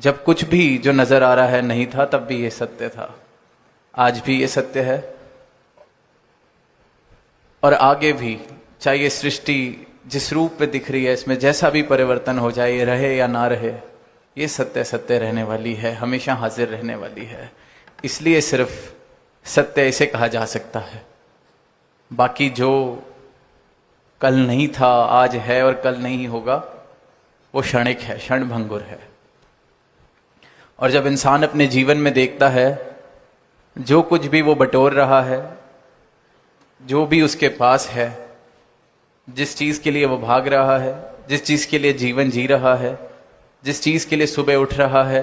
जब कुछ भी जो नजर आ रहा है नहीं था, तब भी ये सत्य था, आज भी ये सत्य है और आगे भी। चाहे ये सृष्टि जिस रूप में दिख रही है, इसमें जैसा भी परिवर्तन हो जाए, ये रहे या ना रहे, ये सत्य सत्य रहने वाली है, हमेशा हाजिर रहने वाली है। इसलिए सिर्फ सत्य इसे कहा जा सकता है। बाकी जो कल नहीं था, आज है और कल नहीं होगा, वो क्षणिक है, क्षणभंगुर है। और जब इंसान अपने जीवन में देखता है जो कुछ भी वो बटोर रहा है, जो भी उसके पास है, जिस चीज के लिए वो भाग रहा है, जिस चीज के लिए जीवन जी रहा है, जिस चीज के लिए सुबह उठ रहा है,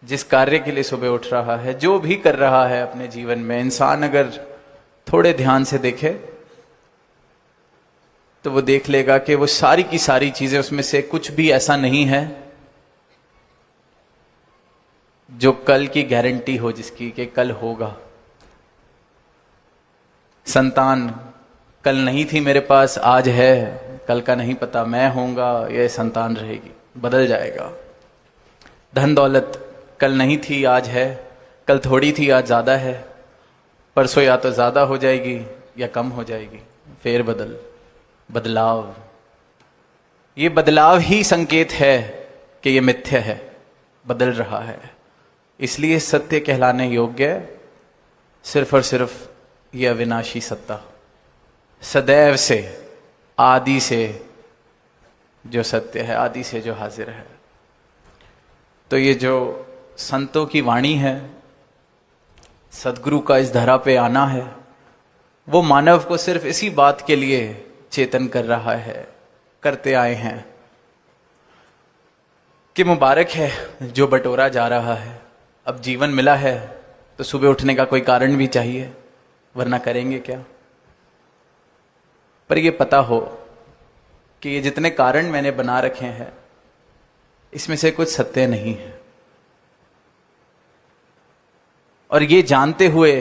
जिस कार्य के लिए सुबह उठ रहा है, जो भी कर रहा है अपने जीवन में, इंसान अगर थोड़े ध्यान से देखे तो वो देख लेगा कि वो सारी की सारी चीजें, उसमें से कुछ भी ऐसा नहीं है जो कल की गारंटी हो, जिसकी कि कल होगा। संतान कल नहीं थी मेरे पास, आज है, कल का नहीं पता, मैं होऊंगा या संतान रहेगी, बदल जाएगा। धन दौलत कल नहीं थी, आज है, कल थोड़ी थी, आज ज्यादा है, परसों या तो ज्यादा हो जाएगी या कम हो जाएगी। फेर बदलाव, ये बदलाव ही संकेत है कि ये मिथ्य है, बदल रहा है। इसलिए सत्य कहलाने योग्य सिर्फ और सिर्फ ये अविनाशी सत्ता, सदैव से, आदि से जो सत्य है, आदि से जो हाजिर है। तो ये जो संतों की वाणी है, सदगुरु का इस धरा पे आना है, वो मानव को सिर्फ इसी बात के लिए चेतन कर रहा है, करते आए हैं कि मुबारक है जो बटोरा जा रहा है। अब जीवन मिला है तो सुबह उठने का कोई कारण भी चाहिए, वरना करेंगे क्या। पर ये पता हो कि ये जितने कारण मैंने बना रखे हैं, इसमें से कुछ सत्य नहीं है। और ये जानते हुए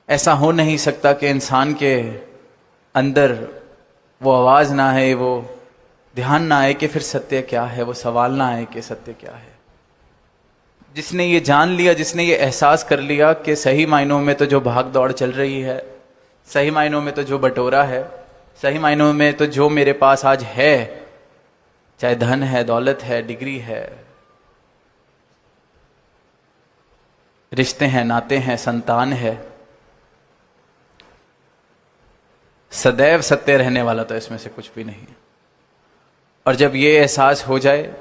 ऐसा हो नहीं सकता कि इंसान के अंदर वो आवाज ना आए, वो ध्यान ना आए कि फिर सत्य क्या है, वो सवाल ना आए कि सत्य क्या है। जिसने ये जान लिया, जिसने ये एहसास कर लिया कि सही मायनों में तो जो भाग दौड़ चल रही है, सही मायनों में तो जो बटोरा है, सही मायनों में तो जो मेरे पास आज है, चाहे धन है, दौलत है, डिग्री है, रिश्ते हैं, नाते हैं, संतान है, सदैव सत्य रहने वाला तो इसमें से कुछ भी नहीं। और जब ये एहसास हो जाए,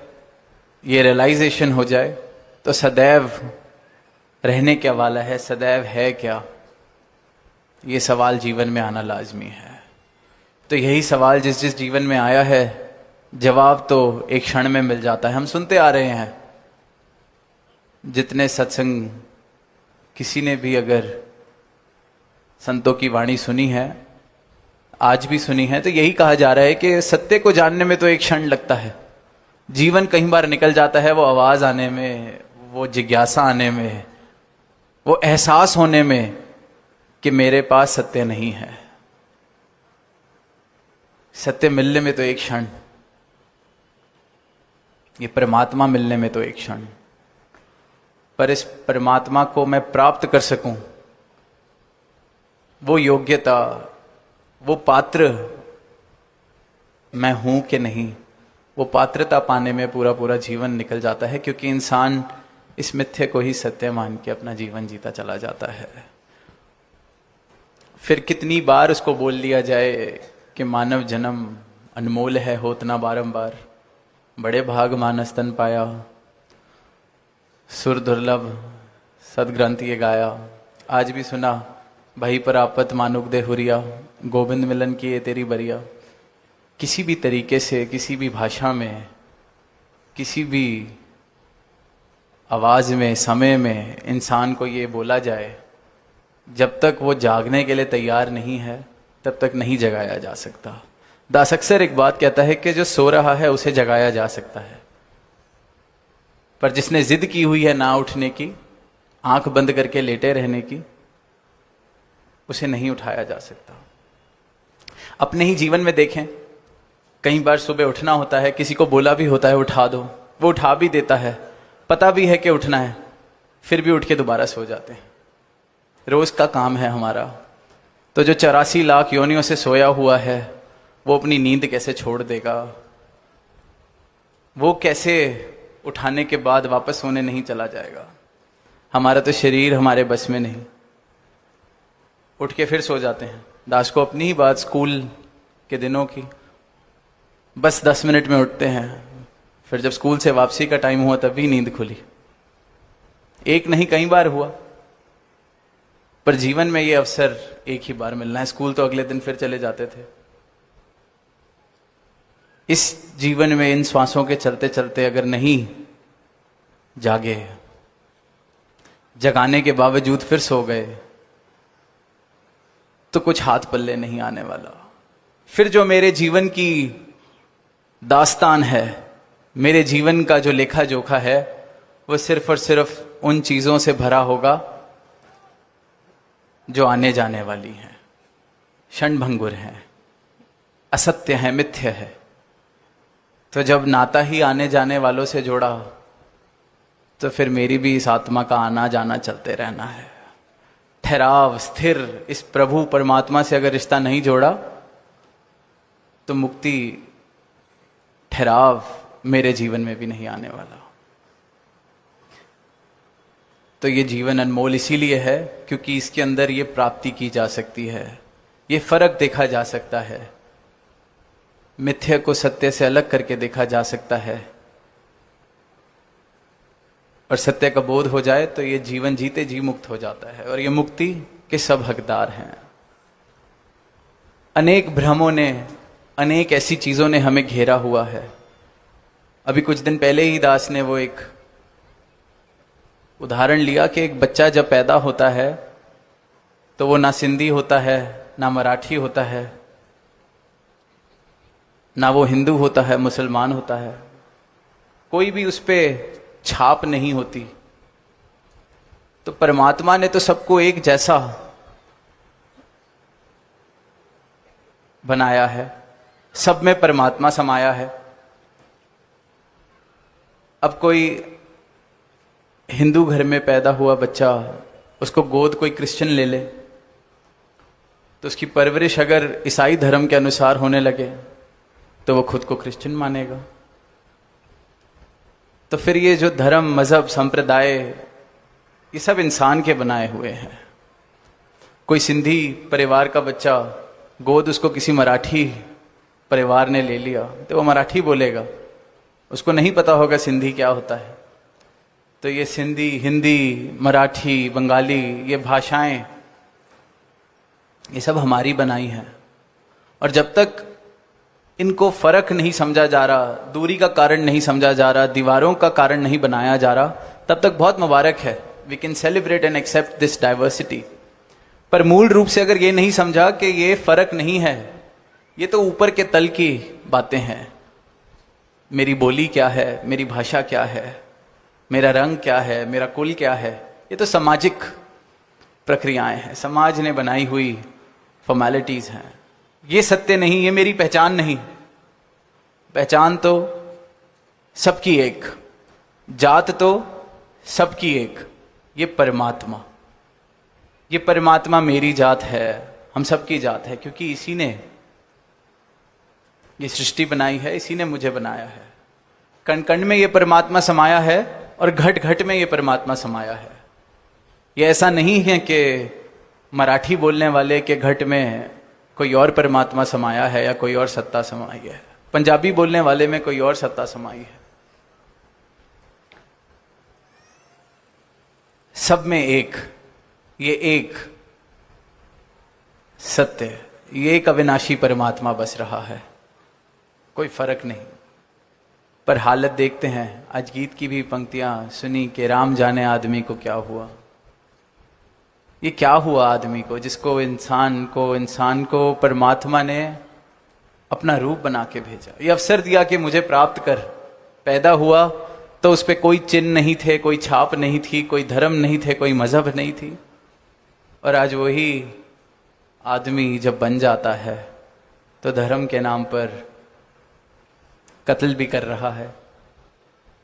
ये रियलाइजेशन हो जाए, तो सदैव रहने क्या वाला है, सदैव है क्या, ये सवाल जीवन में आना लाजमी है। तो यही सवाल जिस जिस जीवन में आया है, जवाब तो एक क्षण में मिल जाता है। हम सुनते आ रहे हैं, जितने सत्संग किसी ने भी अगर संतों की वाणी सुनी है, आज भी सुनी है, तो यही कहा जा रहा है कि सत्य को जानने में तो एक क्षण लगता है, जीवन कई बार निकल जाता है, वो आवाज आने में, वो जिज्ञासा आने में, वो एहसास होने में कि मेरे पास सत्य नहीं है। सत्य मिलने में तो एक क्षण, ये परमात्मा मिलने में तो एक क्षण। पर इस परमात्मा को मैं प्राप्त कर सकूं, वो योग्यता, वो पात्र मैं हूं कि नहीं, वो पात्रता पाने में पूरा पूरा जीवन निकल जाता है। क्योंकि इंसान इस मिथ्य को ही सत्य मान के अपना जीवन जीता चला जाता है। फिर कितनी बार उसको बोल लिया जाए कि मानव जन्म अनमोल है, होत ना बारंबार, बड़े भाग मानस तन पाया, सुर दुर्लभ सदग्रंथ ये गाया। आज भी सुना, भाई पर आपत मानुक दे हुरिया, गोविंद मिलन की ये तेरी बरिया। किसी भी तरीके से, किसी भी भाषा में, किसी भी आवाज में, समय में इंसान को ये बोला जाए, जब तक वो जागने के लिए तैयार नहीं है, तब तक नहीं जगाया जा सकता। दास अक्सर एक बात कहता है कि जो सो रहा है उसे जगाया जा सकता है, पर जिसने जिद की हुई है ना उठने की, आंख बंद करके लेटे रहने की, उसे नहीं उठाया जा सकता। अपने ही जीवन में देखें, कई बार सुबह उठना होता है, किसी को बोला भी होता है उठा दो, वो उठा भी देता है, पता भी है कि उठना है, फिर भी उठ के दोबारा सो जाते हैं। रोज का काम है हमारा। तो जो 84 लाख योनियों से सोया हुआ है वो अपनी नींद कैसे छोड़ देगा? वो कैसे उठाने के बाद वापस सोने नहीं चला जाएगा? हमारा तो शरीर हमारे बस में नहीं। उठ के फिर सो जाते हैं। दास को अपनी ही बात स्कूल के दिनों की, बस 10 मिनट में उठते हैं, फिर जब स्कूल से वापसी का टाइम हुआ तभी नींद खुली। एक नहीं कई बार हुआ, पर जीवन में ये अवसर एक ही बार मिलना है। स्कूल तो अगले दिन फिर चले जाते थे। इस जीवन में इन श्वासों के चलते चलते अगर नहीं जागे, जगाने के बावजूद फिर सो गए, तो कुछ हाथ पल्ले नहीं आने वाला। फिर जो मेरे जीवन की दास्तान है, मेरे जीवन का जो लेखा जोखा है, वो सिर्फ और सिर्फ उन चीजों से भरा होगा जो आने जाने वाली हैं, क्षणभंगुर हैं, असत्य हैं, मिथ्य है। तो जब नाता ही आने जाने वालों से जोड़ा, तो फिर मेरी भी इस आत्मा का आना जाना चलते रहना है। ठहराव, स्थिर इस प्रभु परमात्मा से अगर रिश्ता नहीं जोड़ा, तो मुक्ति, ठहराव मेरे जीवन में भी नहीं आने वाला। तो ये जीवन अनमोल इसीलिए है क्योंकि इसके अंदर ये प्राप्ति की जा सकती है, ये फर्क देखा जा सकता है, मिथ्या को सत्य से अलग करके देखा जा सकता है, और सत्य का बोध हो जाए तो ये जीवन जीते जी मुक्त हो जाता है, और ये मुक्ति के सब हकदार हैं। अनेक भ्रमों ने, अनेक ऐसी चीजों ने हमें घेरा हुआ है। अभी कुछ दिन पहले ही दास ने वो एक उदाहरण लिया कि एक बच्चा जब पैदा होता है तो वो ना सिंधी होता है, ना मराठी होता है, ना वो हिंदू होता है, मुसलमान होता है, कोई भी उस पे छाप नहीं होती। तो परमात्मा ने तो सबको एक जैसा बनाया है, सब में परमात्मा समाया है। अब कोई हिंदू घर में पैदा हुआ बच्चा, उसको गोद कोई क्रिश्चियन ले ले, तो उसकी परवरिश अगर ईसाई धर्म के अनुसार होने लगे तो वो खुद को क्रिश्चियन मानेगा। तो फिर ये जो धर्म, मजहब, संप्रदाय, ये सब इंसान के बनाए हुए हैं। कोई सिंधी परिवार का बच्चा, गोद उसको किसी मराठी परिवार ने ले लिया तो वो मराठी बोलेगा, उसको नहीं पता होगा सिंधी क्या होता है। तो ये सिंधी, हिंदी, मराठी, बंगाली, ये भाषाएं, ये सब हमारी बनाई हैं। और जब तक इनको फर्क नहीं समझा जा रहा, दूरी का कारण नहीं समझा जा रहा, दीवारों का कारण नहीं बनाया जा रहा, तब तक बहुत मुबारक है। We can celebrate and accept this diversity. पर मूल रूप से अगर ये नहीं समझा कि ये फर्क नहीं है, ये तो ऊपर के तल की बातें हैं। मेरी बोली क्या है, मेरी भाषा क्या है, मेरा रंग क्या है, मेरा कुल क्या है, ये तो सामाजिक प्रक्रियाएं हैं, समाज ने बनाई हुई फॉर्मेलिटीज हैं। ये सत्य नहीं, ये मेरी पहचान नहीं। पहचान तो सबकी एक, जात तो सबकी एक, ये परमात्मा, ये परमात्मा मेरी जात है, हम सबकी जात है, क्योंकि इसी ने ये सृष्टि बनाई है, इसी ने मुझे बनाया है। कण कण में ये परमात्मा समाया है और घट घट में ये परमात्मा समाया है। ये ऐसा नहीं है कि मराठी बोलने वाले के घट में कोई और परमात्मा समाया है या कोई और सत्ता समाई है, पंजाबी बोलने वाले में कोई और सत्ता समाई है। सब में एक, ये एक सत्य, ये एक अविनाशी परमात्मा बस रहा है, कोई फर्क नहीं। पर हालत देखते हैं, आज गीत की भी पंक्तियां सुनी कि राम जाने आदमी को क्या हुआ। ये क्या हुआ आदमी को, जिसको इंसान को परमात्मा ने अपना रूप बना के भेजा, ये अवसर दिया कि मुझे प्राप्त कर। पैदा हुआ तो उस पर कोई चिन्ह नहीं थे, कोई छाप नहीं थी, कोई धर्म नहीं थे, कोई मजहब नहीं थी। और आज वही आदमी जब बन जाता है तो धर्म के नाम पर कत्ल भी कर रहा है,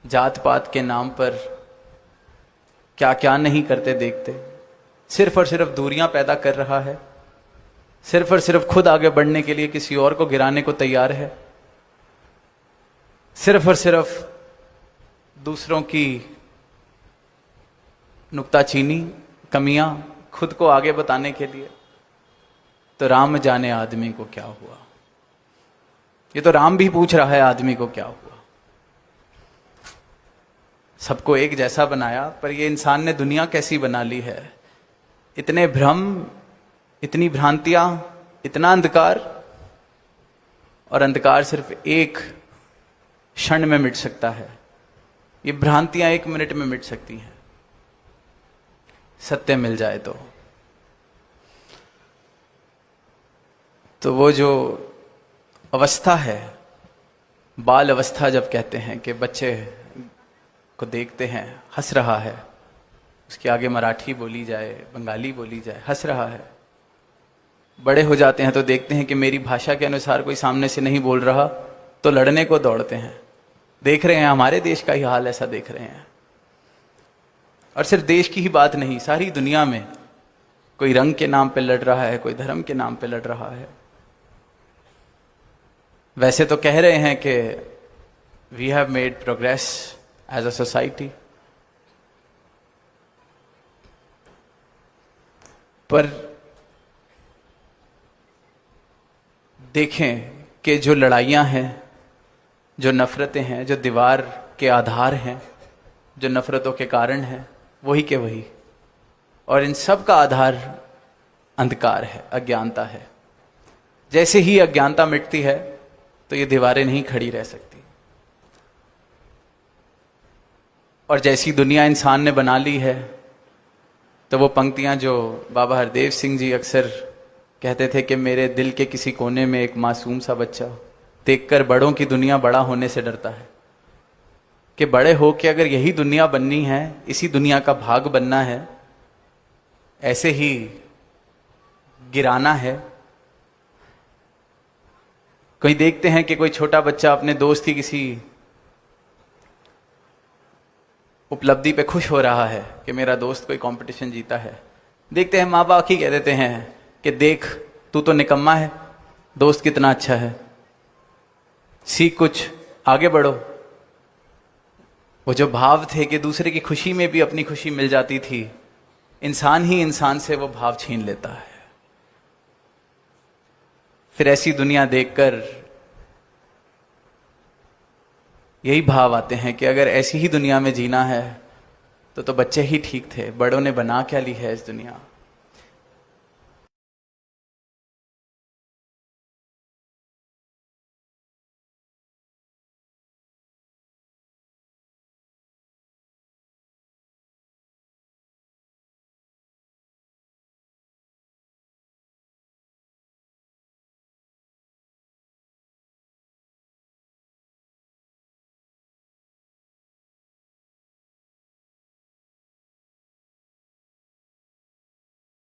जात पात के नाम पर क्या क्या नहीं करते देखते, सिर्फ और सिर्फ दूरियां पैदा कर रहा है, सिर्फ और सिर्फ खुद आगे बढ़ने के लिए किसी और को गिराने को तैयार है, सिर्फ और सिर्फ दूसरों की नुक्ताचीनी, कमियां खुद को आगे बताने के लिए। तो राम जाने आदमी को क्या हुआ। ये तो राम भी पूछ रहा है आदमी को क्या हुआ। सबको एक जैसा बनाया, पर ये इंसान ने दुनिया कैसी बना ली है। इतने भ्रम, इतनी भ्रांतियां, इतना अंधकार, और अंधकार सिर्फ एक क्षण में मिट सकता है। ये भ्रांतियां 1 मिनट में मिट सकती हैं, सत्य मिल जाए तो वो जो अवस्था है, बाल अवस्था जब कहते हैं कि बच्चे को देखते हैं हंस रहा है, उसके आगे मराठी बोली जाए, बंगाली बोली जाए, हंस रहा है। बड़े हो जाते हैं तो देखते हैं कि मेरी भाषा के अनुसार कोई सामने से नहीं बोल रहा, तो लड़ने को दौड़ते हैं। देख रहे हैं हमारे देश का ही हाल ऐसा देख रहे हैं। और सिर्फ देश की ही बात नहीं, सारी दुनिया में कोई रंग के नाम पे लड़ रहा है, कोई धर्म के नाम पे लड़ रहा है। वैसे तो कह रहे हैं कि we have made progress as a society, पर देखें कि जो लड़ाइयां हैं, जो नफरतें हैं, जो दीवार के आधार हैं, जो नफरतों के कारण हैं, वही के वही। और इन सब का आधार अंधकार है, अज्ञानता है। जैसे ही अज्ञानता मिटती है तो ये दीवारें नहीं खड़ी रह सकती। और जैसी दुनिया इंसान ने बना ली है, तो वो पंक्तियां जो बाबा हरदेव सिंह जी अक्सर कहते थे कि मेरे दिल के किसी कोने में एक मासूम सा बच्चा देखकर बड़ों की दुनिया बड़ा होने से डरता है, कि बड़े हो के अगर यही दुनिया बननी है, इसी दुनिया का भाग बनना है, ऐसे ही गिराना है। कोई देखते हैं कि कोई छोटा बच्चा अपने दोस्त की किसी उपलब्धि पे खुश हो रहा है कि मेरा दोस्त कोई कंपटीशन जीता है। देखते हैं माँ बाप ही कह देते हैं कि देख तू तो निकम्मा है, दोस्त कितना अच्छा है, सीख कुछ, आगे बढ़ो। वो जो भाव थे कि दूसरे की खुशी में भी अपनी खुशी मिल जाती थी, इंसान ही इंसान से वो भाव छीन लेता है। फिर ऐसी दुनिया देखकर यही भाव आते हैं कि अगर ऐसी ही दुनिया में जीना है तो बच्चे ही ठीक थे, बड़ों ने बना क्या ली है इस दुनिया।